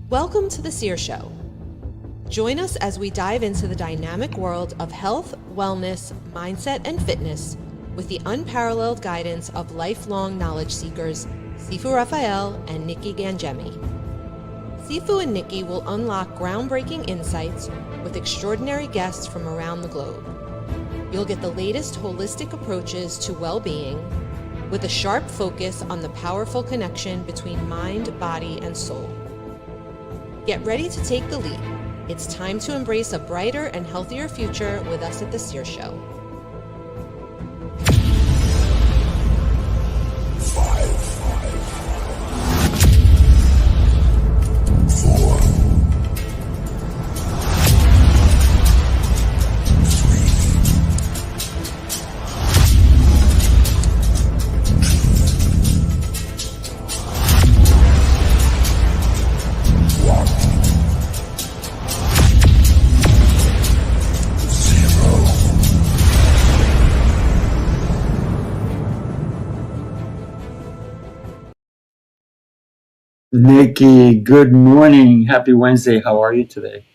Welcome to the Seer Show. Join us as we dive into the dynamic world of health, wellness, mindset, and fitness with the unparalleled guidance of lifelong knowledge seekers, Sifu Rafael and Nikki Gangemi. Sifu and Nikki will unlock groundbreaking insights with extraordinary guests from around the globe. You'll get the latest holistic approaches to well-being with a sharp focus on the powerful connection between mind, body, and soul. Get ready to take the leap. It's time to embrace a brighter and healthier future with us at the Seer Show. 5, 4, 0. Nikki, good morning. Happy Wednesday. How are you today?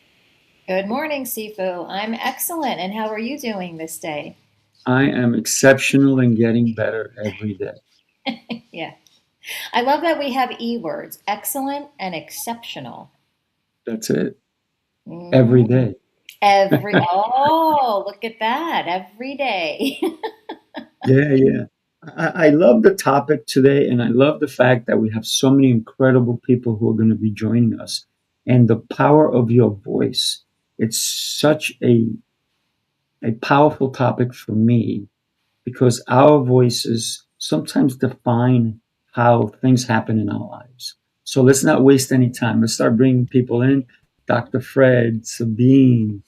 Good morning, Sifu. I'm excellent. And how are you doing this day? I am exceptional and getting better every day. Yeah. I love that we have E words, excellent and exceptional. That's it. Every day. Oh, look at that. Every day. Yeah. I love the topic today, and I love the fact that we have so many incredible people who are going to be joining us. And the power of your voice. It's such a powerful topic for me because our voices sometimes define how things happen in our lives. So let's not waste any time. Let's start bringing people in. Dr. Fred, Sabine,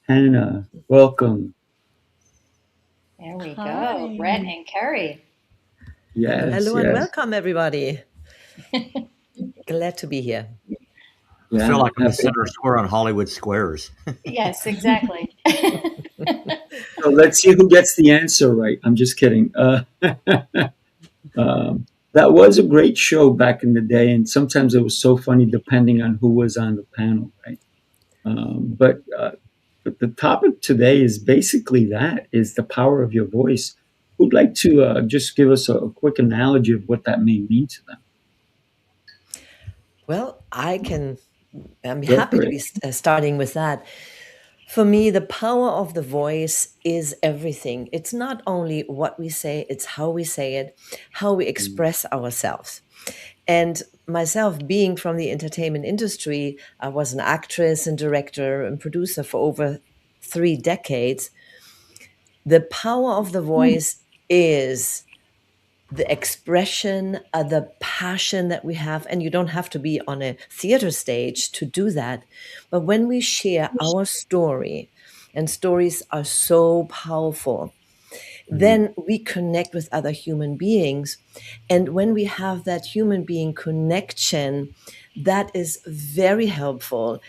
Hanna, welcome. There we go. Bret and Carrie. Yes. Hello and welcome, everybody. Glad to be here. I feel like I'm the center square on Hollywood Squares. Yes, exactly. So let's see who gets the answer right. I'm just kidding. That was a great show back in the day, and sometimes it was so funny depending on who was on the panel, right? But the topic today is basically that, is the power of your voice. Who'd like to just give us a quick analogy of what that may mean to them? Well, I'm happy to be starting with that. For me, the power of the voice is everything. It's not only what we say, it's how we say it, how we express ourselves. And myself, being from the entertainment industry, I was an actress and director and producer for over 3 decades. The power of the voice is the expression, the passion that we have, and you don't have to be on a theater stage to do that. But when we share our story, and stories are so powerful, then we connect with other human beings. And when we have that human being connection, that is very helpful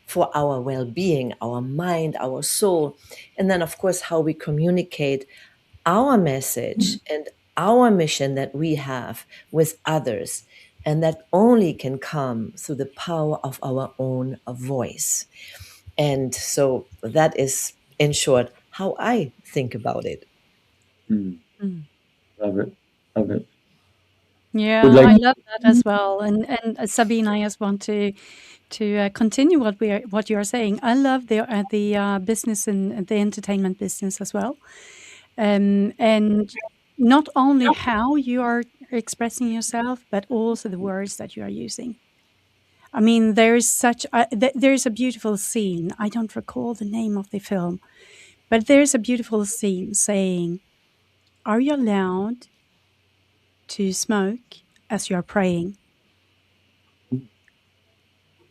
for our well-being, our mind, our soul. And then, of course, how we communicate our message and our mission that we have with others. And that only can come through the power of our own voice. And so that is, in short, how I think about it. Love it. Yeah, I love that as well. And Sabine, I just want to continue what you are saying. I love the business and the entertainment business as well. And not only how you are expressing yourself, but also the words that you are using. I mean, there's a beautiful scene. I don't recall the name of the film, but there's a beautiful scene saying, "Are you allowed to smoke as you are praying?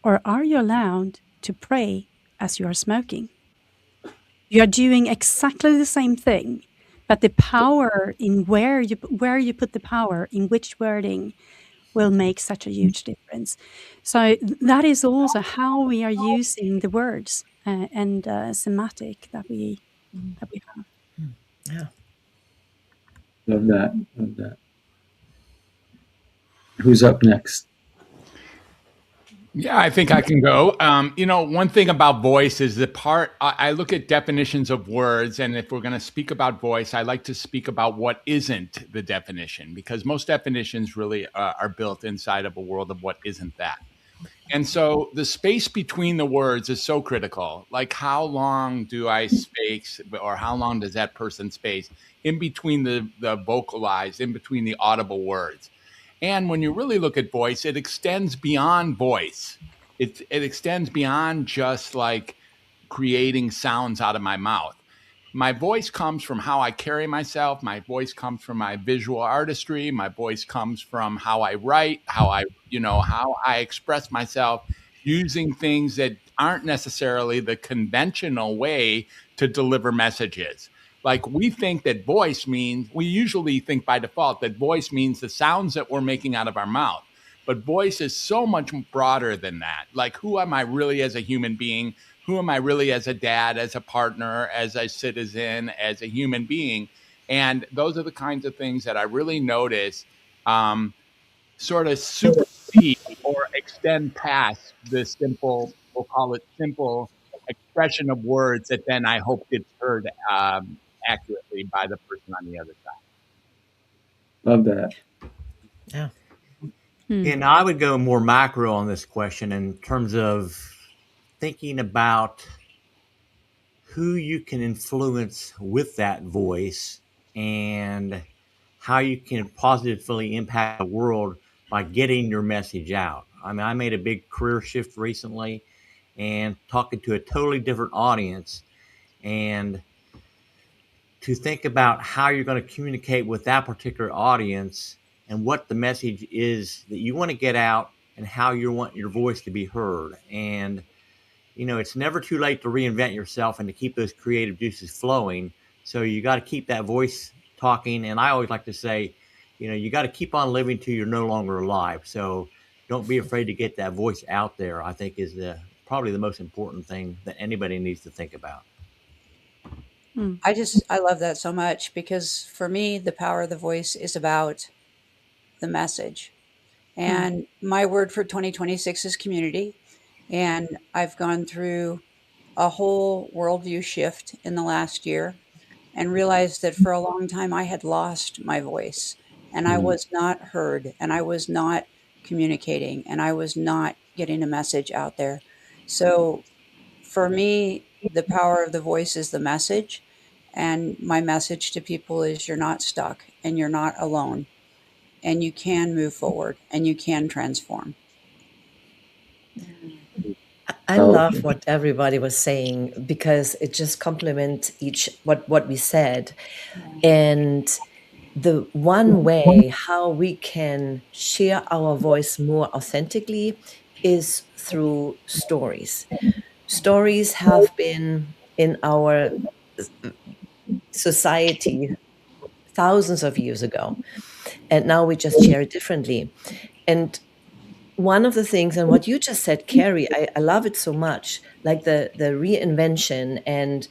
Or are you allowed to pray as you are smoking?" You are doing exactly the same thing, but the power in where you put the power in which wording will make such a huge difference. So that is also how we are using the words and semantic that we have. Yeah. Love that. Who's up next? Yeah, I think I can go. One thing about voice is I look at definitions of words, and if we're going to speak about voice, I like to speak about what isn't the definition, because most definitions really are built inside of a world of what isn't that. And so the space between the words is so critical. Like, how long do I space, or how long does that person space in between the vocalized, in between the audible words? And when you really look at voice, it extends beyond voice. It extends beyond just like creating sounds out of my mouth. My voice comes from how I carry myself. My voice comes from my visual artistry. My voice comes from how I write, how I express myself using things that aren't necessarily the conventional way to deliver messages. Like, we think that we usually think by default that voice means the sounds that we're making out of our mouth. But voice is so much broader than that. Like, who am I really as a human being? Who am I really as a dad, as a partner, as a citizen, as a human being? And those are the kinds of things that I really notice sort of supersede or extend past the simple, we'll call it simple expression of words that then I hope gets heard accurately by the person on the other side. Love that. Yeah. And I would go more macro on this question in terms of thinking about who you can influence with that voice and how you can positively impact the world by getting your message out. I mean, I made a big career shift recently and talking to a totally different audience, and to think about how you're going to communicate with that particular audience and what the message is that you want to get out and how you want your voice to be heard. And it's never too late to reinvent yourself and to keep those creative juices flowing. So you got to keep that voice talking. And I always like to say, you got to keep on living till you're no longer alive. So don't be afraid to get that voice out there, I think is probably the most important thing that anybody needs to think about. I love that so much, because for me, the power of the voice is about the message. And my word for 2026 is community. And I've gone through a whole worldview shift in the last year and realized that for a long time I had lost my voice, and I was not heard, and I was not communicating, and I was not getting a message out there. So for me, the power of the voice is the message. And my message to people is, you're not stuck, and you're not alone, and you can move forward, and you can transform. I love what everybody was saying, because it just complements what we said. And the one way how we can share our voice more authentically is through stories. Stories have been in our society thousands of years ago, and now we just share it differently. And one of the things, and what you just said, Carrie, I love it so much, like the reinvention and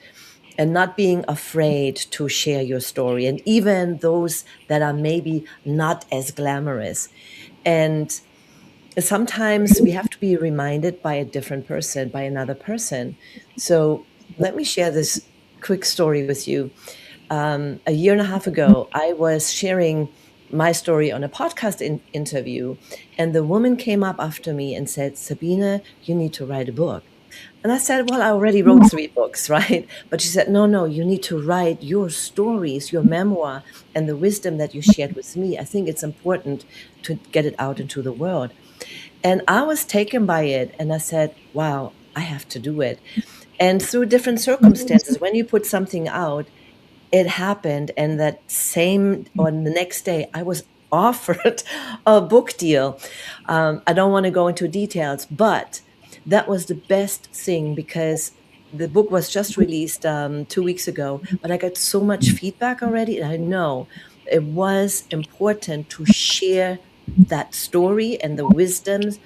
not being afraid to share your story, and even those that are maybe not as glamorous. And sometimes we have to be reminded by a different person, by another person. So let me share this quick story with you. A year and a half ago, I was sharing my story on a podcast interview, and the woman came up after me and said, "Sabine, you need to write a book." And I said, "Well, I already wrote 3 books, right?" But she said, no, you need to write your stories, your memoir, and the wisdom that you shared with me. I think it's important to get it out into the world. And I was taken by it, and I said, wow, I have to do it. And through different circumstances, when you put something out, it happened. And that same, or the next day, I was offered a book deal. I don't want to go into details, but that was the best thing, because the book was just released 2 weeks ago, but I got so much feedback already. And I know it was important to share that story and the wisdoms.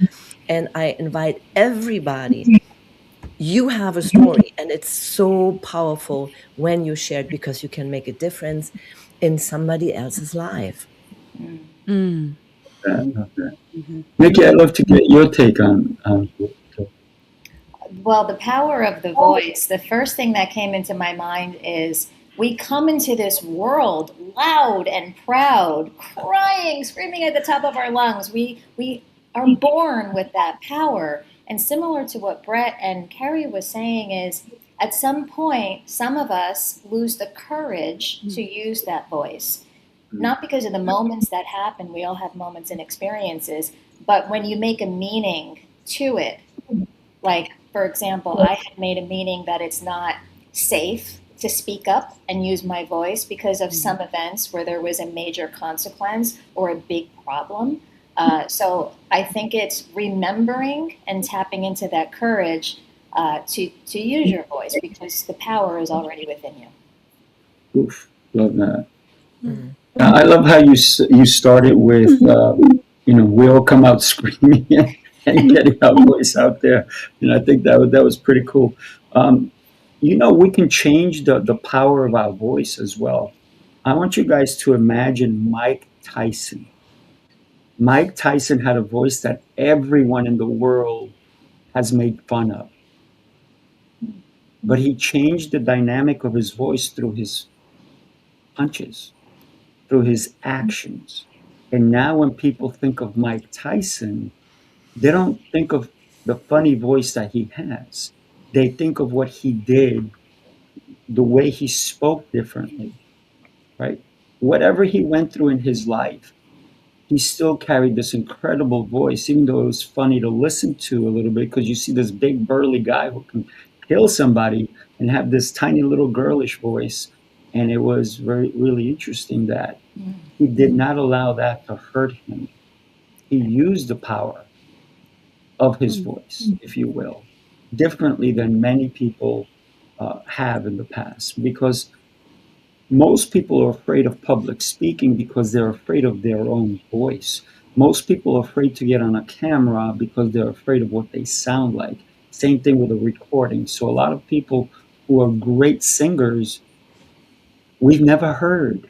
And I invite everybody, you have a story, and it's so powerful when you share it, because you can make a difference in somebody else's life. that. Love that. Nikki, I'd love to get your take on. Well, the power of the voice, the first thing that came into my mind is we come into this world loud and proud, crying, screaming at the top of our lungs. We are born with that power. And similar to what Bret and Kerry was saying is, at some point, some of us lose the courage to use that voice. Not because of the moments that happen, we all have moments and experiences, but when you make a meaning to it, like, for example, I had made a meaning that it's not safe to speak up and use my voice because of some events where there was a major consequence or a big problem. So I think it's remembering and tapping into that courage to use your voice, because the power is already within you. Oof, love that. I love how you started with, we all come out screaming and getting our voice out there. And I think that was pretty cool. We can change the power of our voice as well. I want you guys to imagine Mike Tyson. Mike Tyson had a voice that everyone in the world has made fun of. But he changed the dynamic of his voice through his punches, through his actions. And now when people think of Mike Tyson, they don't think of the funny voice that he has. They think of what he did, the way he spoke differently, right? Whatever he went through in his life, he still carried this incredible voice, even though it was funny to listen to a little bit, because you see this big burly guy who can kill somebody and have this tiny little girlish voice. And it was really interesting that he did not allow that to hurt him. He used the power of his voice, if you will, differently than many people have in the past, because most people are afraid of public speaking because they're afraid of their own voice. Most people are afraid to get on a camera because they're afraid of what they sound like. Same thing with a recording. So a lot of people who are great singers, we've never heard.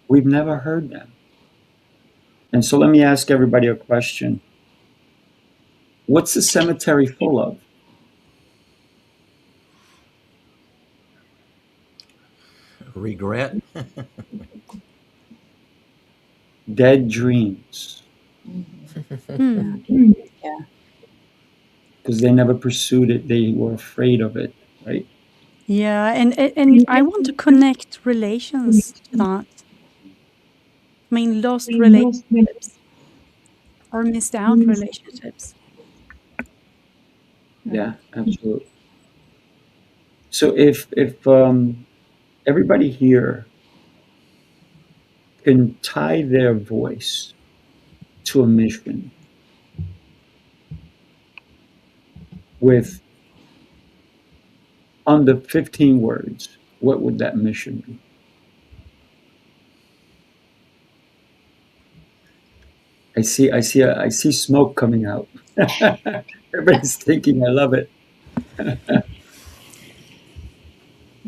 We've never heard them. And so let me ask everybody a question. What's the cemetery full of? Regret. Dead dreams. Yeah. Because they never pursued it. They were afraid of it, right? Yeah, and I want to connect relations to that. I mean, lost relationships or missed out relationships. Yeah, absolutely. So if everybody here can tie their voice to a mission with under 15 words, what would that mission be? I see smoke coming out. Everybody's thinking, I love it.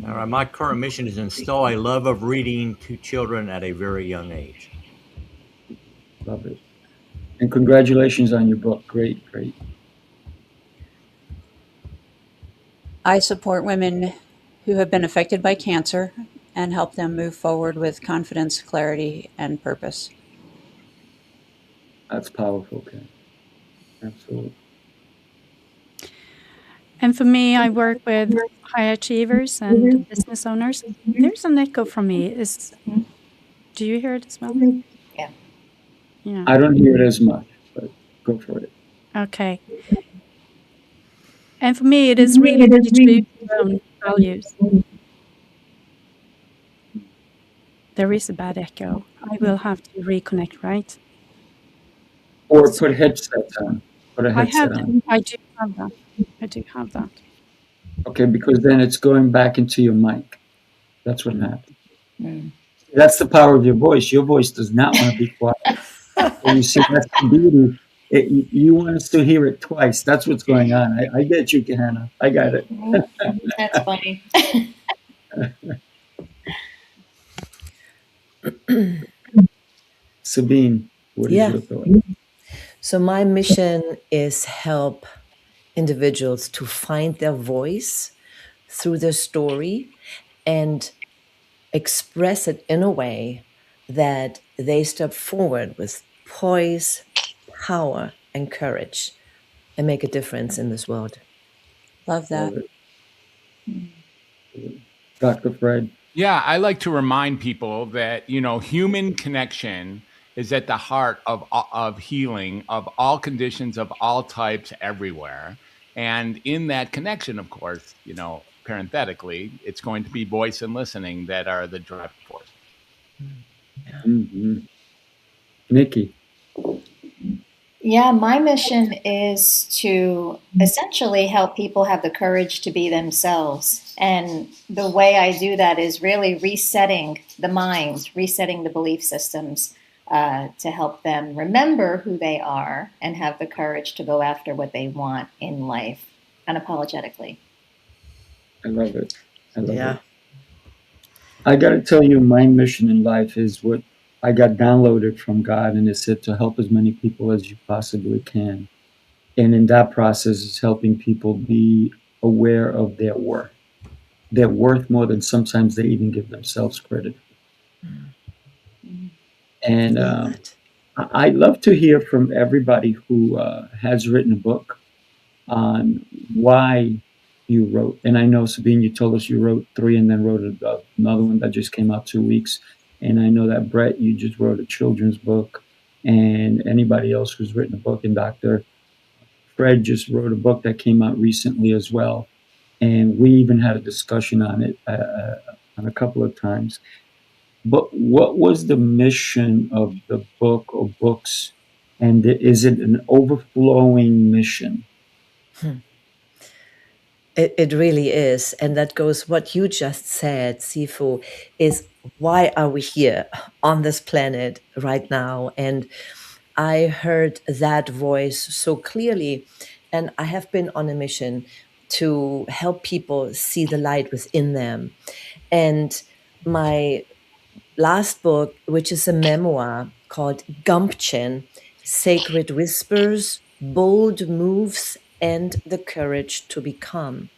All right, my current mission is to instill a love of reading to children at a very young age. Love it. And congratulations on your book. Great. I support women who have been affected by cancer and help them move forward with confidence, clarity, and purpose. That's powerful, Ken. Absolutely. And for me, I work with high achievers and business owners. There's an echo from me. Do you hear it as well? Yeah. I don't hear it as much, but go for it. Okay. And for me, it is really to be true to your own values. There is a bad echo. I will have to reconnect, right? Or put headsets on. Put a I headset on. I do have that. Okay, because then it's going back into your mic. That's what happened. That's the power of your voice. Your voice does not want to be quiet. And you see, that's the beauty. You want us to hear it twice. That's what's going on. I get you, Hanna. I got it. That's funny. Sabine, what is Yeah. your thought? So my mission is help individuals to find their voice through their story and express it in a way that they step forward with poise, power, and courage and make a difference in this world. Love that. Love it. Dr. Fred. Yeah, I like to remind people that, human connection is at the heart of healing of all conditions of all types everywhere. And in that connection, of course, parenthetically, it's going to be voice and listening that are the driving force. Mm-hmm. Nikki. Yeah, my mission is to essentially help people have the courage to be themselves. And the way I do that is really resetting the mind, resetting the belief systems to help them remember who they are and have the courage to go after what they want in life unapologetically. I love it. I love it. I got to tell you, my mission in life is what I got downloaded from God, and it said to help as many people as you possibly can. And in that process, it's helping people be aware of their worth. They're worth more than sometimes they even give themselves credit. And I love to hear from everybody who has written a book on why you wrote. And I know, Sabine, you told us you wrote 3 and then wrote another one that just came out 2 weeks. And I know that, Bret, you just wrote a children's book. And anybody else who's written a book, and Dr. Fred just wrote a book that came out recently as well. And we even had a discussion on it on a couple of times. But what was the mission of the book or books? And is it an overflowing mission? It really is. And that goes what you just said, Sifu, is why are we here on this planet right now? And I heard that voice so clearly. And I have been on a mission to help people see the light within them. And my last book, which is a memoir called Gumption, Sacred Whispers, Bold Moves, and the Courage to Become.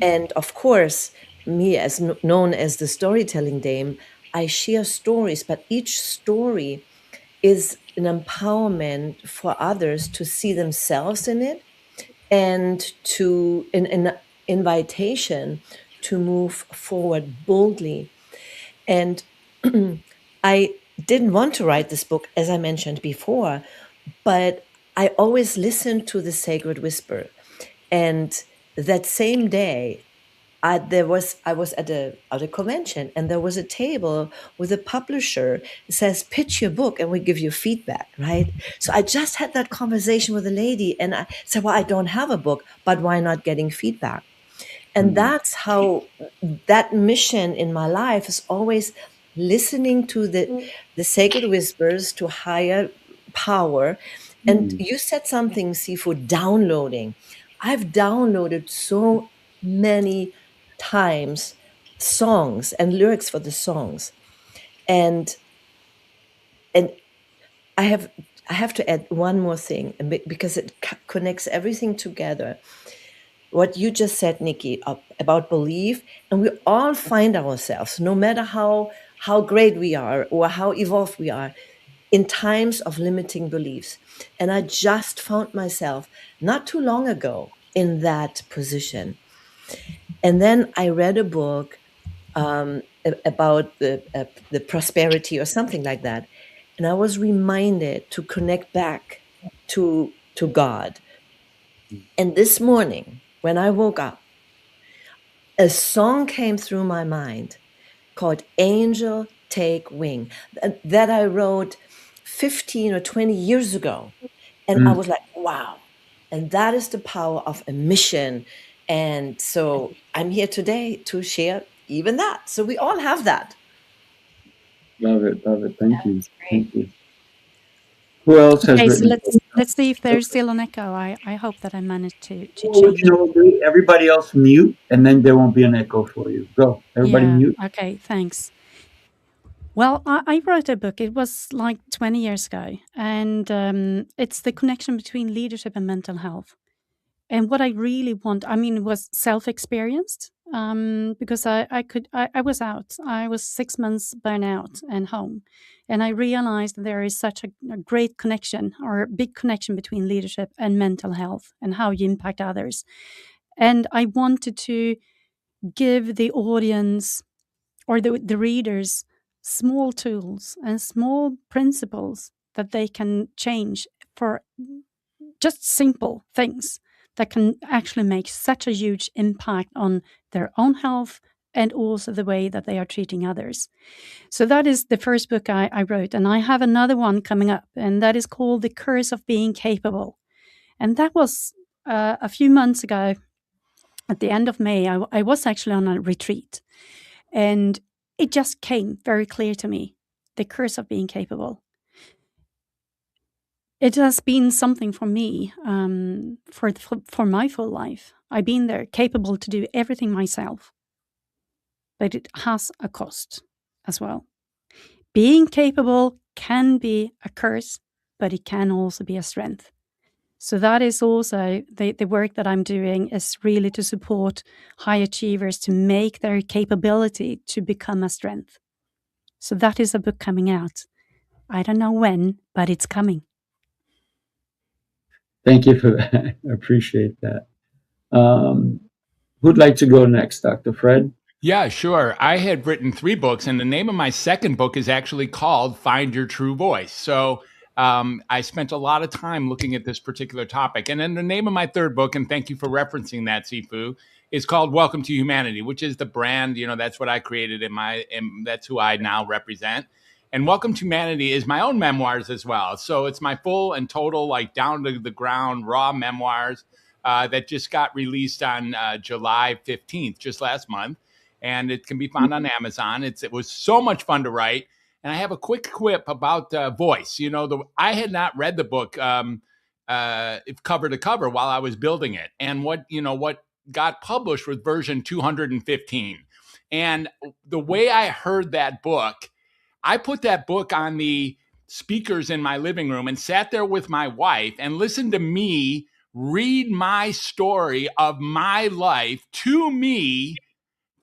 And of course, me as known as the storytelling dame, I share stories, but each story is an empowerment for others to see themselves in it and to an invitation to move forward boldly. And I didn't want to write this book, as I mentioned before, but I always listened to the sacred whisper. And that same day, I was at a convention, and there was a table with a publisher that says, pitch your book and we give you feedback, right? So I just had that conversation with a lady, and I said, well, I don't have a book, but why not getting feedback? And that's how that mission in my life is always listening to the sacred whispers, to higher power. And you said something, Sifu, downloading. I've downloaded so many times songs and lyrics for the songs. And I have to add one more thing, because it connects everything together. What you just said, Nikki, about belief, and we all find ourselves, no matter how great we are or how evolved we are, in times of limiting beliefs. And I just found myself not too long ago in that position. And then I read a book about the prosperity or something like that. And I was reminded to connect back to God. And this morning, when I woke up, a song came through my mind called Angel Take Wing that I wrote 15 or 20 years ago. And I was like, wow. And that is the power of a mission. And so I'm here today to share even that. So we all have that. Love it. Love it. Thank you. Thank you. Who else has written? So let's see if there's still an echo. I hope that I managed to Well, change. everybody else mute, and then there won't be an echo for you. Go. Everybody mute. Okay, thanks. Well, I wrote a book. It was like 20 years ago, and it's the connection between leadership and mental health. And what I really want, I mean, it was self-experienced, because I was out. I was 6 months burnout and home. And I realized that there is such a great connection, or a big connection, between leadership and mental health and how you impact others. And I wanted to give the audience, or the readers, small tools and small principles that they can change, for just simple things that can actually make such a huge impact on their own health and also the way that they are treating others. So that is the first book I wrote. And I have another one coming up, and that is called The Curse of Being Capable. And that was a few months ago, at the end of May. I was actually on a retreat, and it just came very clear to me, the curse of being capable. It has been something for me, for my full life. I've been there, capable to do everything myself, but it has a cost as well. Being capable can be a curse, but it can also be a strength. So that is also the work that I'm doing, is really to support high achievers to make their capability to become a strength. So that is a book coming out. I don't know when, but it's coming. Thank you for that. I appreciate that. Who'd like to go next, Dr. Fred? Yeah, sure. I had written 3 books, and the name of my second book is actually called Find Your True Voice. So I spent a lot of time looking at this particular topic. And then the name of my third book, and thank you for referencing that, Sifu, is called Welcome to Humanity, which is the brand, that's what I created and that's who I now represent. And Welcome to Humanity is my own memoirs as well. So it's my full and total, like down to the ground, raw memoirs that just got released on July 15th, just last month. And it can be found on Amazon. It was so much fun to write. And I have a quick quip about voice. I had not read the book cover to cover while I was building it. And what got published was version 215. And the way I heard that book, I put that book on the speakers in my living room and sat there with my wife and listened to me read my story of my life to me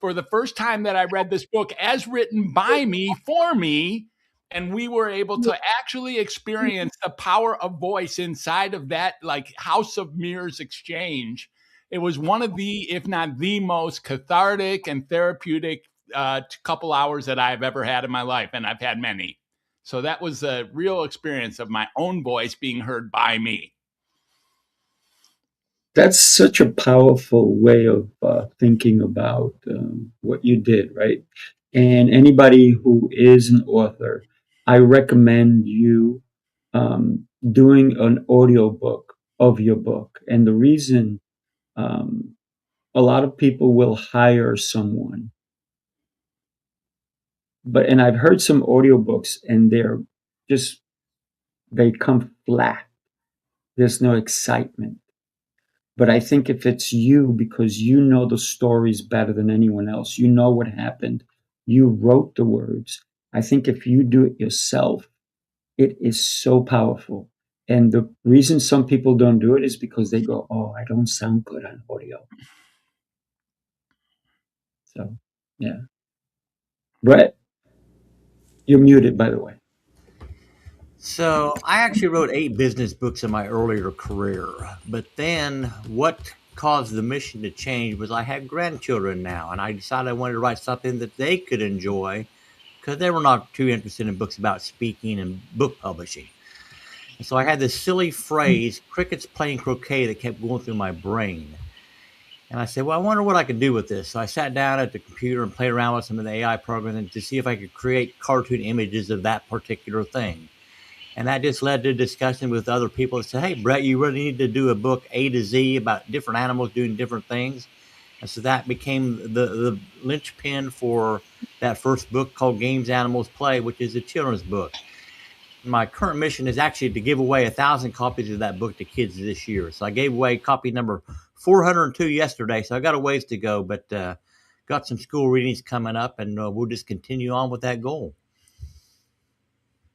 for the first time that I read this book as written by me for me. And we were able to actually experience the power of voice inside of that, like House of Mirrors exchange. It was one of the, if not the most cathartic and therapeutic couple hours that I've ever had in my life. And I've had many. So that was a real experience of my own voice being heard by me. That's such a powerful way of thinking about what you did, right? And anybody who is an author, I recommend you doing an audio book of your book. And the reason a lot of people will hire someone, and I've heard some audiobooks and they come flat. There's no excitement. But I think if it's you, because you know the stories better than anyone else, you know what happened, you wrote the words. I think if you do it yourself, it is so powerful. And the reason some people don't do it is because they go, oh, I don't sound good on audio. So, yeah. Bret, you're muted, by the way. So I actually wrote 8 business books in my earlier career, but then what caused the mission to change was I had grandchildren now, and I decided I wanted to write something that they could enjoy because they were not too interested in books about speaking and book publishing. And so I had this silly phrase, crickets playing croquet, that kept going through my brain. And I said, well, I wonder what I could do with this. So I sat down at the computer and played around with some of the AI programs to see if I could create cartoon images of that particular thing. And that just led to a discussion with other people that said, hey, Bret, you really need to do a book A to Z about different animals doing different things. And so that became the linchpin for that first book called Games Animals Play, which is a children's book. My current mission is actually to give away 1,000 copies of that book to kids this year. So I gave away copy number 402 yesterday. So I got a ways to go, but got some school readings coming up, and we'll just continue on with that goal.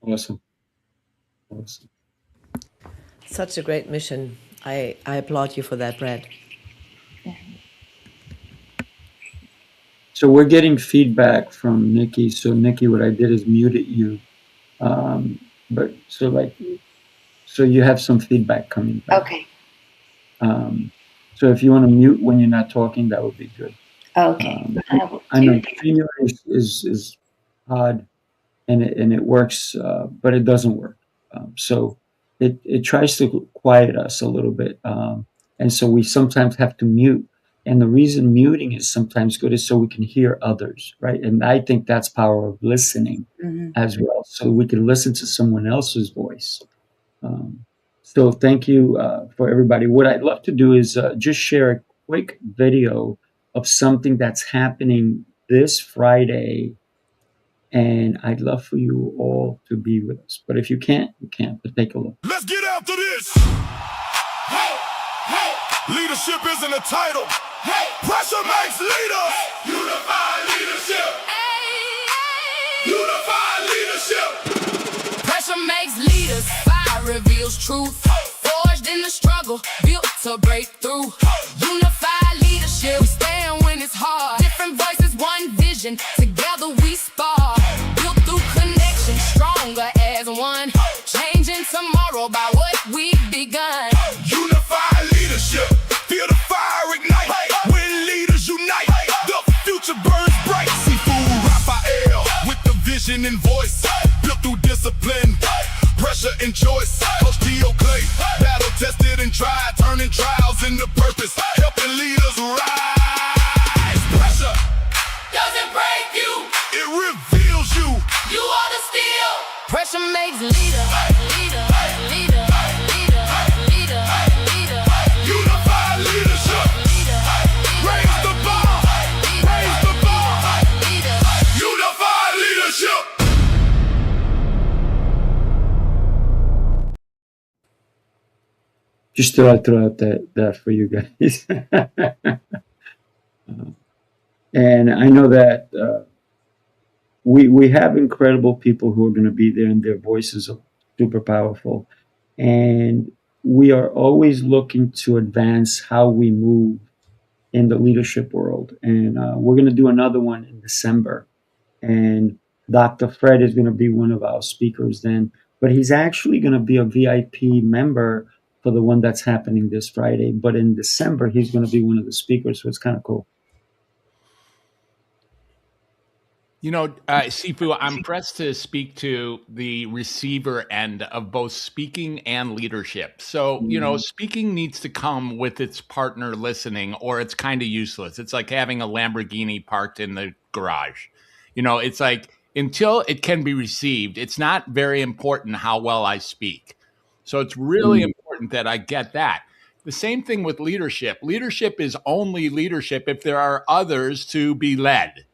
Awesome. Awesome. Such a great mission. I applaud you for that, Brett. So we're getting feedback from Nikki. So Nikki, what I did is muted you. But so you have some feedback coming back. Okay. So if you want to mute when you're not talking, that would be good. Okay. I know StreamYard is odd and it works, but it doesn't work. So it tries to quiet us a little bit. And so we sometimes have to mute. And the reason muting is sometimes good is so we can hear others, right? And I think that's power of listening as well. So we can listen to someone else's voice. So thank you for everybody. What I'd love to do is just share a quick video of something that's happening this Friday. And I'd love for you all to be with us. But if you can't, you can't. But take a look. Let's get after this. Hey, hey. Leadership isn't a title. Hey. Pressure makes leaders. Unified leadership. Hey, hey. Unified leadership. Pressure makes leaders. Fire reveals truth. Forged in the struggle, built to break through. Unified leadership. We stand when it's hard. Different voices, one vision. Together we spar. Built through connection, stronger as one. Changing tomorrow by what we've begun. Unified leadership. Feel the fire ignite. When leaders unite, the future burns bright. Sifu, Rafael, with the vision and voice. Built through discipline, pressure and choice. Coach T.O. Clay, battle tested and tried. Turning trials into purpose, helping leaders rise. Pressure doesn't break you, it reveals you. You are the steel. Pressure makes leader, leader, leader, leader, leader, leader. Unified leadership. Raise the bar, raise the bar. Unified leadership. Just thought I'd throw out that for you guys. And I know that we have incredible people who are going to be there, and their voices are super powerful. And we are always looking to advance how we move in the leadership world. And we're going to do another one in December. And Dr. Fred is going to be one of our speakers then. But he's actually going to be a VIP member for the one that's happening this Friday. But in December, he's going to be one of the speakers. So it's kind of cool. You know, Sifu, I'm pressed to speak to the receiver end of both speaking and leadership. So, you know, speaking needs to come with its partner listening, or it's kind of useless. It's like having a Lamborghini parked in the garage. You know, it's like until it can be received, it's not very important how well I speak. So it's really important that I get that. The same thing with leadership. Leadership is only leadership if there are others to be led.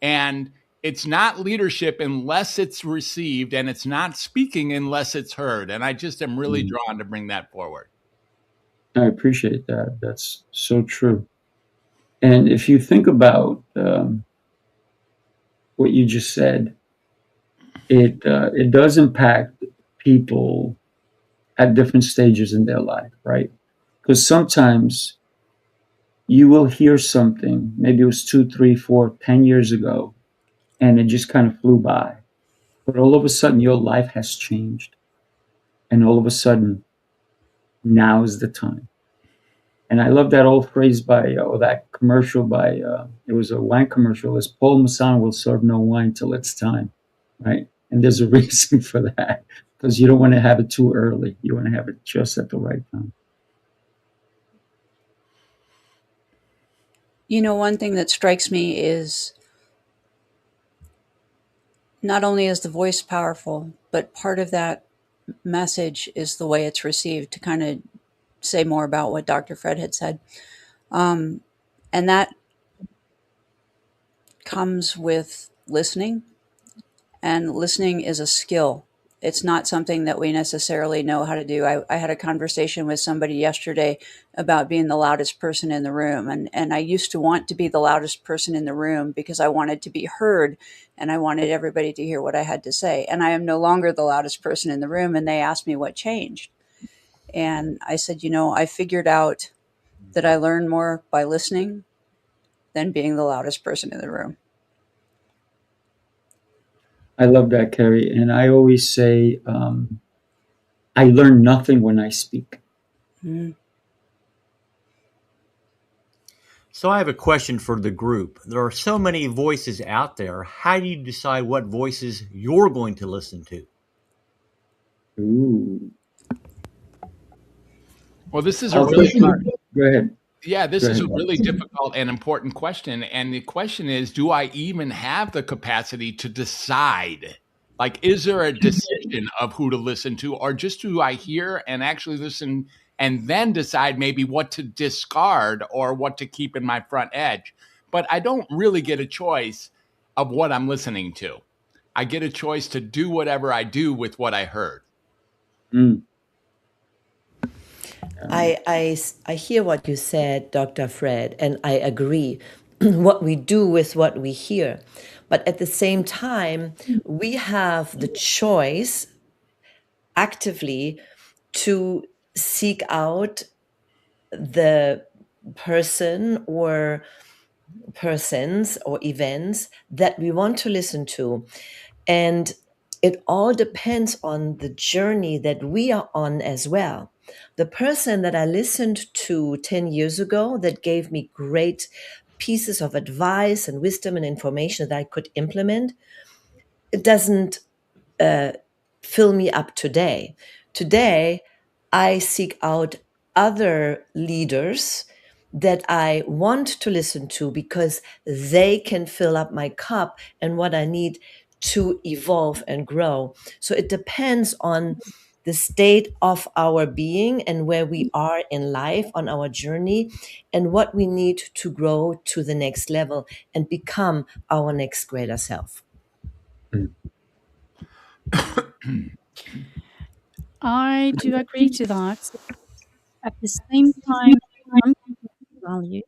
And it's not leadership unless it's received, and it's not speaking unless it's heard. And I just am really drawn to bring that forward. I appreciate that. That's so true. And if you think about what you just said, it does impact people at different stages in their life, right? Because sometimes you will hear something, maybe it was 2, 3, 4, 10 years ago, and it just kind of flew by. But all of a sudden, your life has changed. And all of a sudden, now is the time. And I love that old phrase or that commercial it was a wine commercial, is Paul Masson will serve no wine till it's time, right? And there's a reason for that, because you don't want to have it too early. You want to have it just at the right time. You know, one thing that strikes me is not only is the voice powerful, but part of that message is the way it's received, to kind of say more about what Dr. Fred had said. And that comes with listening, and listening is a skill. it's not something that we necessarily know how to do. I had a conversation with somebody yesterday about being the loudest person in the room. And I used to want to be the loudest person in the room because I wanted to be heard and I wanted everybody to hear what I had to say. And I am no longer the loudest person in the room. And they asked me what changed. And I said, I figured out that I learn more by listening than being the loudest person in the room. I love that, Carrie. And I always say, I learn nothing when I speak. Mm. So I have a question for the group. There are so many voices out there. How do you decide what voices you're going to listen to? Ooh. Well, this is a really hard. Go ahead. Yeah, this is a really difficult and important question. And the question is, do I even have the capacity to decide? Like, is there a decision of who to listen to, or just do I hear and actually listen and then decide maybe what to discard or what to keep in my front edge? But I don't really get a choice of what I'm listening to. I get a choice to do whatever I do with what I heard. Mm. I hear what you said, Dr. Fred, and I agree. What we do with what we hear. But at the same time, we have the choice actively to seek out the person or persons or events that we want to listen to. And it all depends on the journey that we are on as well. The person that I listened to 10 years ago that gave me great pieces of advice and wisdom and information that I could implement, it doesn't fill me up today. Today, I seek out other leaders that I want to listen to because they can fill up my cup and what I need to evolve and grow. So it depends on the state of our being and where we are in life on our journey and what we need to grow to the next level and become our next greater self. I do agree to that. At the same time, I'm values.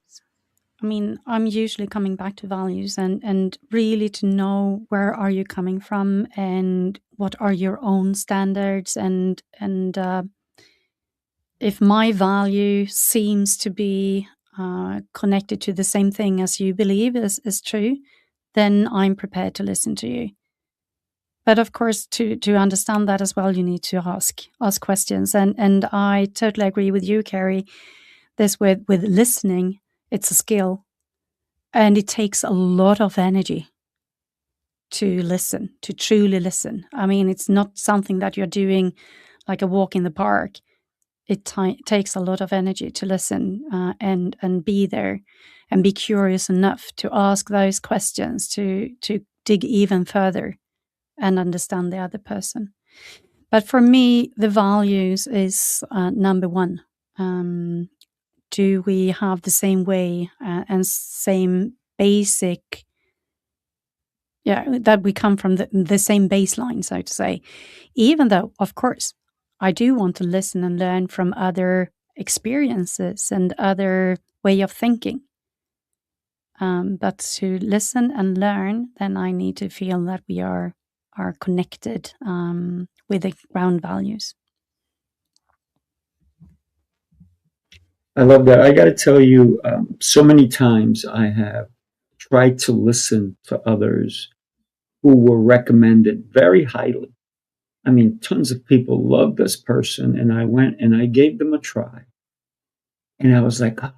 I mean, I'm usually coming back to values and really to know where are you coming from and what are your own standards and if my value seems to be connected to the same thing as you believe is true, then I'm prepared to listen to you. But of course, to understand that as well, you need to ask questions. And I totally agree with you, Carrie. This with listening, it's a skill. And it takes a lot of energy to listen, to truly listen. I mean, it's not something that you're doing like a walk in the park. It takes a lot of energy to listen and be there and be curious enough to ask those questions, to dig even further and understand the other person. But for me, the values is number one. Do we have the same way and same basic, that we come from the same baseline, so to say, even though, of course, I do want to listen and learn from other experiences and other way of thinking. But to listen and learn, then I need to feel that we are connected with the ground values. I love that. I got to tell you, so many times I have tried to listen to others who were recommended very highly. I mean, tons of people love this person, and I went and I gave them a try. And I was like, oh,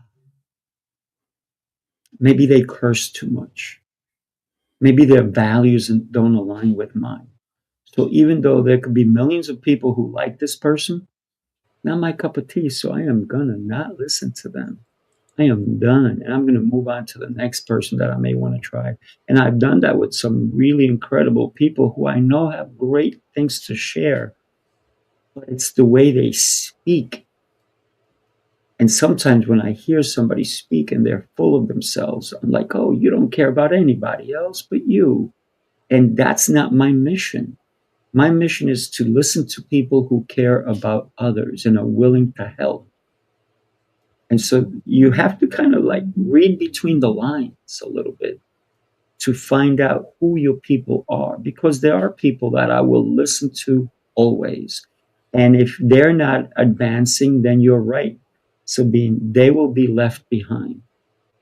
maybe they curse too much. Maybe their values don't align with mine. So even though there could be millions of people who like this person, not my cup of tea. So I am going to not listen to them. I am done. And I'm going to move on to the next person that I may want to try. And I've done that with some really incredible people who I know have great things to share. But it's the way they speak. And sometimes when I hear somebody speak and they're full of themselves, I'm like, oh, you don't care about anybody else but you. And that's not my mission. My mission is to listen to people who care about others and are willing to help. And so you have to kind of like read between the lines a little bit to find out who your people are, because there are people that I will listen to always. And if they're not advancing, then you're right, Sabine, they will be left behind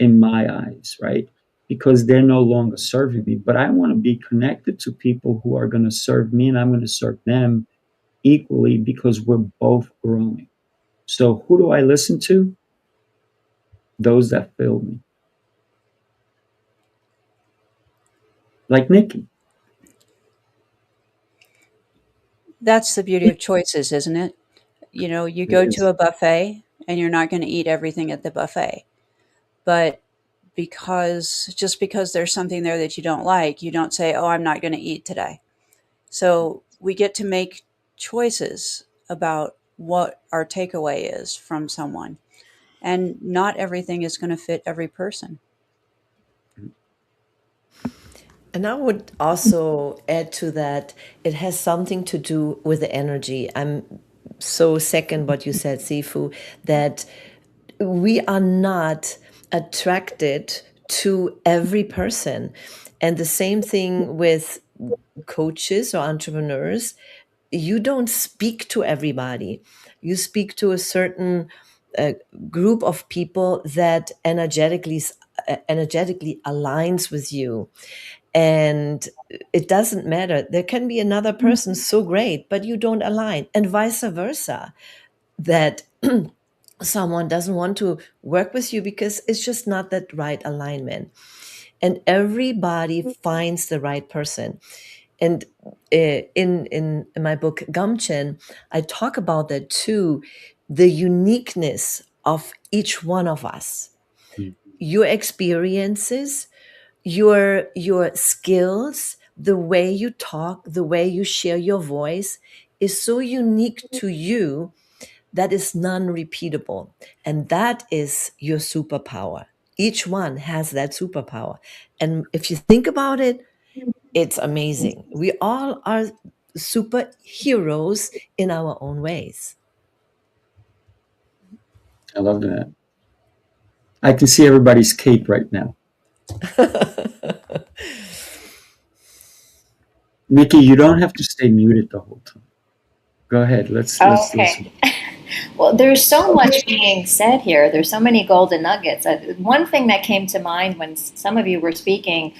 in my eyes, right? Because they're no longer serving me. But I want to be connected to people who are going to serve me, and I'm going to serve them equally, because we're both growing. So who do I listen to? Those that fill me. Like Nikki. That's the beauty of choices, isn't it? You know, you go to a buffet and you're not going to eat everything at the buffet. But just because there's something there that you don't like, you don't say, oh, I'm not going to eat today. So we get to make choices about what our takeaway is from someone. And not everything is going to fit every person. And I would also add to that, it has something to do with the energy. I'm so second what you said, Sifu, that we are not attracted to every person. And the same thing with coaches or entrepreneurs. You don't speak to everybody. You speak to a certain group of people that energetically aligns with you. And it doesn't matter. There can be another person so great, but you don't align, and vice versa, that someone doesn't want to work with you because it's just not that right alignment. And everybody finds the right person. And in my book Gumchen, I talk about that too, the uniqueness of each one of us. Your experiences, your skills, the way you talk, the way you share your voice is so unique to you that is non-repeatable. And that is your superpower. Each one has that superpower. And if you think about it, it's amazing. We all are superheroes in our own ways. I love that. I can see everybody's cape right now. Nikki, you don't have to stay muted the whole time. Go ahead. Let's listen. Well, there's so much being said here. There's so many golden nuggets. One thing that came to mind when some of you were speaking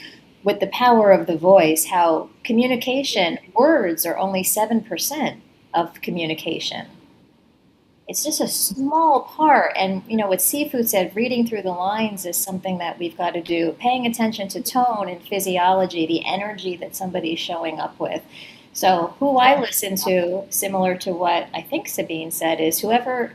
with the power of the voice, how communication, words are only 7% of communication. It's just a small part. And, you know, what Sifu said, reading through the lines is something that we've got to do. Paying attention to tone and physiology, the energy that somebody's showing up with. So who I listen to, similar to what I think Sabine said, is whoever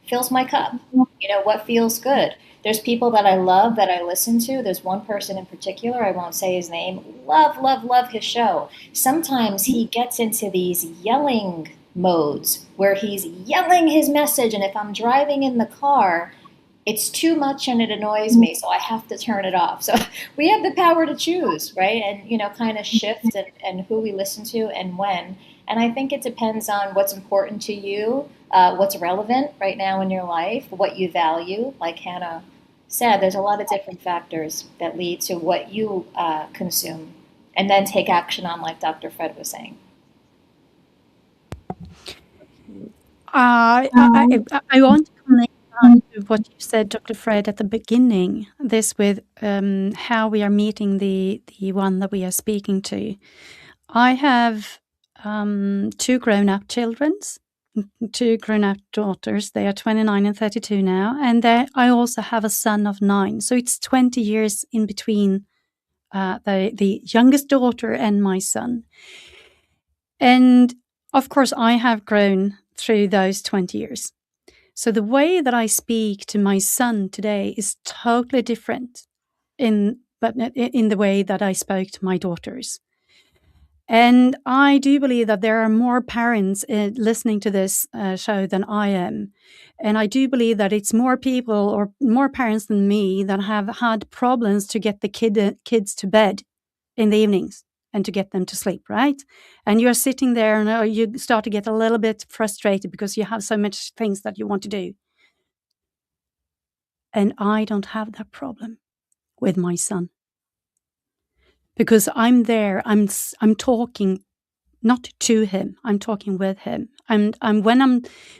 fills my cup. You know, what feels good. There's people that I love that I listen to. There's one person in particular, I won't say his name, love his show. Sometimes he gets into these yelling modes where he's yelling his message, and if I'm driving in the car, it's too much and it annoys me, so I have to turn it off. So we have the power to choose, right? And, you know, kind of shift and who we listen to and when. And I think it depends on what's important to you, what's relevant right now in your life, what you value. Like Hanna said, there's a lot of different factors that lead to what you consume and then take action on, like Dr. Fred was saying. I want to connect on to what you said, Dr. Fred, at the beginning, this with how we are meeting the one that we are speaking to. I have 2 grown-up children, 2 grown-up daughters. They are 29 and 32 now. And I also have a son of 9. So it's 20 years in between the youngest daughter and my son. And of course, I have grown through those 20 years. So the way that I speak to my son today is totally different in the way that I spoke to my daughters. And I do believe that there are more parents listening to this show than I am. And I do believe that it's more people or more parents than me that have had problems to get the kids to bed in the evenings and to get them to sleep, right? And you're sitting there and you start to get a little bit frustrated because you have so much things that you want to do. And I don't have that problem with my son, because I'm there. I'm talking not to him. I'm talking with him.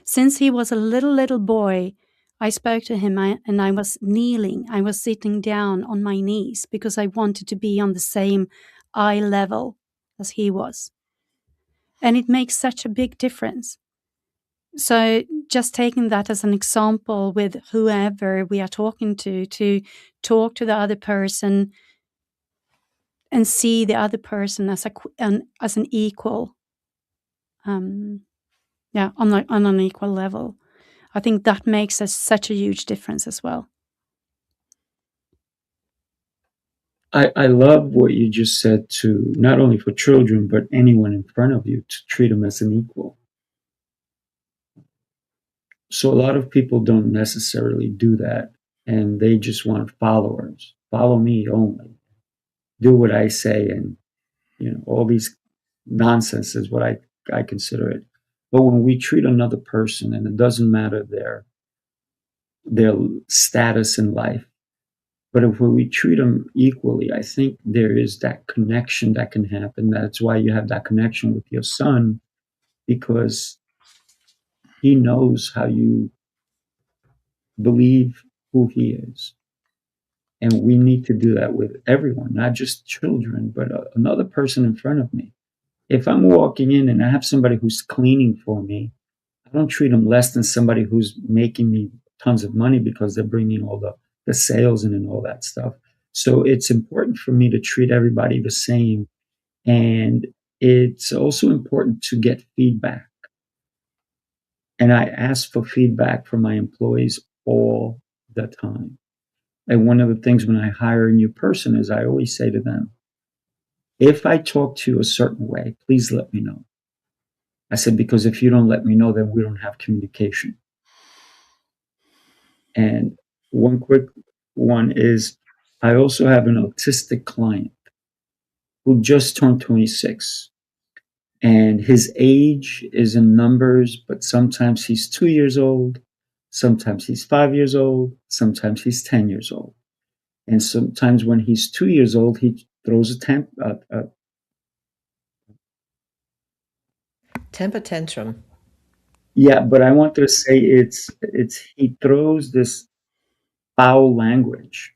Since he was a little boy, I spoke to him and I was kneeling. I was sitting down on my knees because I wanted to be on the same eye level as he was. And it makes such a big difference. So just taking that as an example with whoever we are talking to talk to the other person and see the other person as an equal, on an equal level. I think that makes such a huge difference as well. I love what you just said, to not only for children, but anyone in front of you, to treat them as an equal. So a lot of people don't necessarily do that, and they just want followers. Follow me only. Do what I say, and all these nonsense is what I consider it. But when we treat another person, and it doesn't matter their status in life, but if we treat them equally, I think there is that connection that can happen. That's why you have that connection with your son, because he knows how you believe who he is. And we need to do that with everyone, not just children, but another person in front of me. If I'm walking in and I have somebody who's cleaning for me, I don't treat them less than somebody who's making me tons of money because they're bringing all the sales in and all that stuff. So it's important for me to treat everybody the same. And it's also important to get feedback. And I ask for feedback from my employees all the time. And one of the things when I hire a new person is I always say to them, if I talk to you a certain way, please let me know. I said, because if you don't let me know, then we don't have communication. And one quick one is, I also have an autistic client who just turned 26. And his age is in numbers, but sometimes he's 2 years old, sometimes he's 5 years old, sometimes he's 10 years old. And sometimes when he's 2 years old, he throws a temper tantrum. Yeah, but I wanted to say it's he throws this foul language.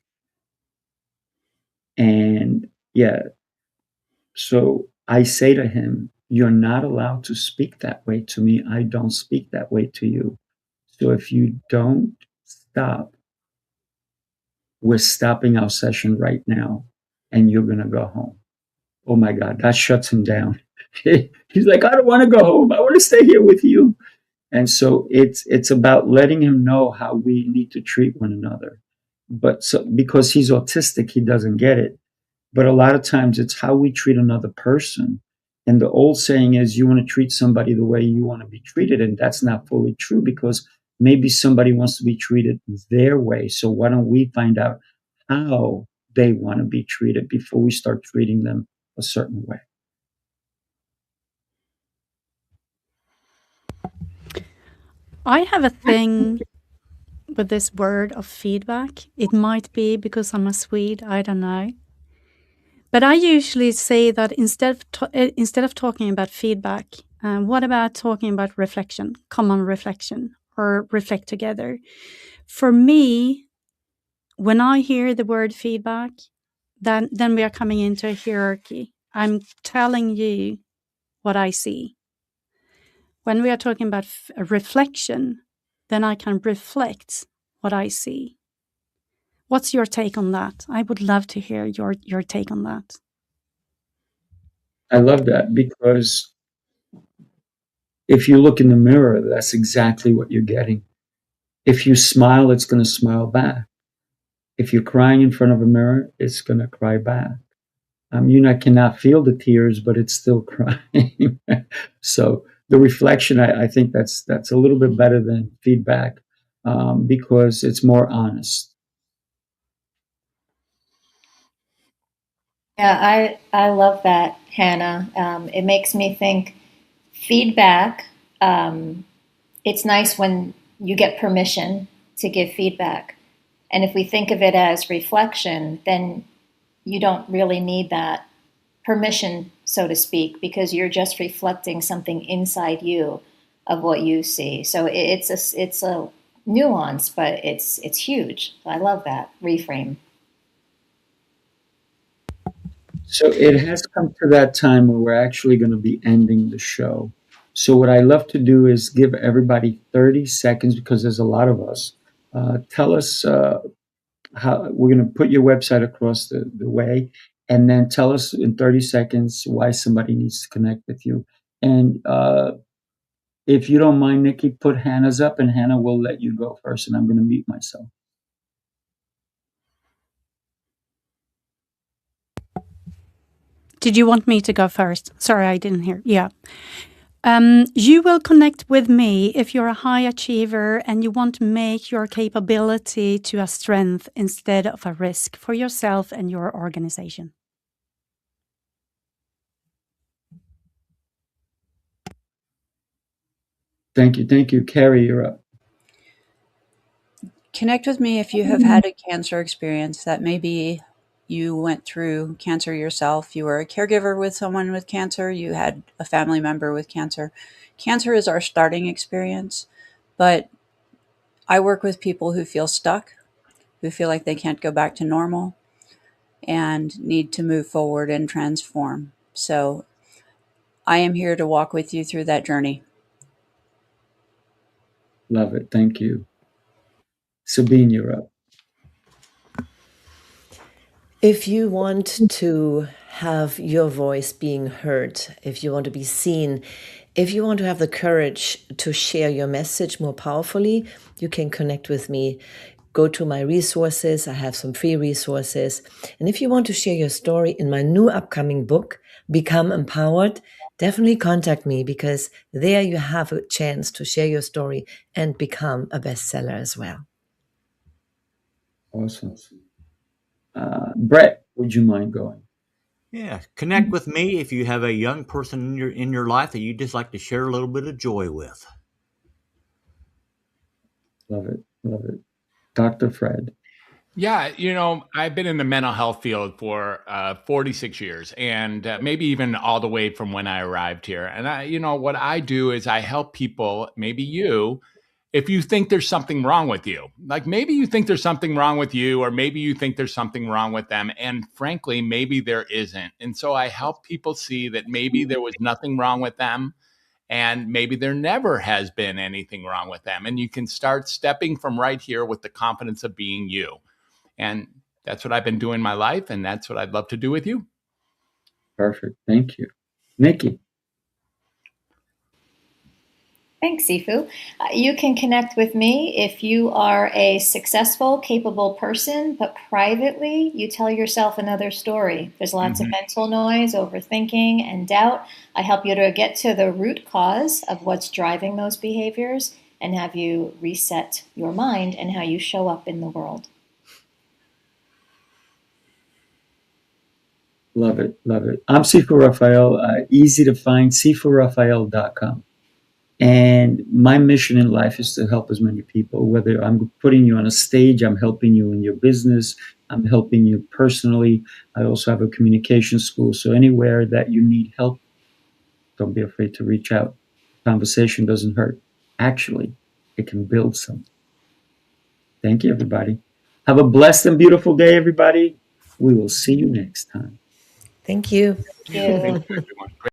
And yeah, so I say to him, you're not allowed to speak that way to me. I don't speak that way to you. So if you don't stop, we're stopping our session right now and you're going to go home. Oh my God, that shuts him down. He's like, I don't want to go home. I want to stay here with you. And so it's about letting him know how we need to treat one another. But because he's autistic, he doesn't get it. But a lot of times it's how we treat another person. And the old saying is, you want to treat somebody the way you want to be treated. And that's not fully true, because maybe somebody wants to be treated their way. So why don't we find out how they want to be treated before we start treating them a certain way? I have a thing with this word of feedback. It might be because I'm a Swede, I don't know. But I usually say that instead of talking about feedback, what about talking about reflection, common reflection, or reflect together? For me, when I hear the word feedback, then we are coming into a hierarchy. I'm telling you what I see. When we are talking about reflection, then I can reflect what I see. What's your take on that? I would love to hear your take on that. I love that, because if you look in the mirror, that's exactly what you're getting. If you smile, it's going to smile back. If you're crying in front of a mirror, it's going to cry back. You cannot feel the tears, but it's still crying. So the reflection, I think that's a little bit better than feedback, because it's more honest. Yeah, I love that, Hannah. It makes me think feedback. It's nice when you get permission to give feedback. And if we think of it as reflection, then you don't really need that permission, so to speak, because you're just reflecting something inside you of what you see. So it's a nuance, but it's huge. I love that reframe. So it has come to that time where we're actually going to be ending the show. So what I love to do is give everybody 30 seconds, because there's a lot of us. Tell us how we're going to put your website across the way, and then tell us in 30 seconds why somebody needs to connect with you. And if you don't mind, Nikki, put Hannah's up, and Hannah will let you go first, and I'm going to mute myself. Did you want me to go first? Sorry, I didn't hear. Yeah. You will connect with me if you're a high achiever and you want to make your capability to a strength instead of a risk for yourself and your organization. Thank you. Thank you. Carrie, you're up. Connect with me if you have had a cancer experience. That maybe you went through cancer yourself. You were a caregiver with someone with cancer. You had a family member with cancer. Cancer is our starting experience, but I work with people who feel stuck, who feel like they can't go back to normal and need to move forward and transform. So I am here to walk with you through that journey. Love it. Thank you. Sabine, you're up. If you want to have your voice being heard, if you want to be seen, if you want to have the courage to share your message more powerfully, you can connect with me. Go to my resources. I have some free resources. And if you want to share your story in my new upcoming book, Become Empowered, definitely contact me, because there you have a chance to share your story and become a bestseller as well. Awesome. Bret, would you mind going? Yeah, connect with me if you have a young person in your life that you just like to share a little bit of joy with. Love it. Love it. Dr. Fred. Yeah, I've been in the mental health field for 46 years, and maybe even all the way from when I arrived here. And what I do is I help people, maybe you, if you think there's something wrong with you. Like maybe you think there's something wrong with you, or maybe you think there's something wrong with them. And frankly, maybe there isn't. And so I help people see that maybe there was nothing wrong with them, and maybe there never has been anything wrong with them. And you can start stepping from right here with the confidence of being you. And that's what I've been doing in my life, and that's what I'd love to do with you. Perfect. Thank you. Nikki. Thanks, Sifu. You can connect with me if you are a successful, capable person, but privately you tell yourself another story. There's lots of mental noise, overthinking, and doubt. I help you to get to the root cause of what's driving those behaviors and have you reset your mind and how you show up in the world. Love it. Love it. I'm Sifu Rafael. Easy to find, sifurafael.com. And my mission in life is to help as many people, whether I'm putting you on a stage, I'm helping you in your business, I'm helping you personally. I also have a communication school. So anywhere that you need help, don't be afraid to reach out. Conversation doesn't hurt. Actually, it can build something. Thank you, everybody. Have a blessed and beautiful day, everybody. We will see you next time. Thank you. Thank you. Thank you, everyone.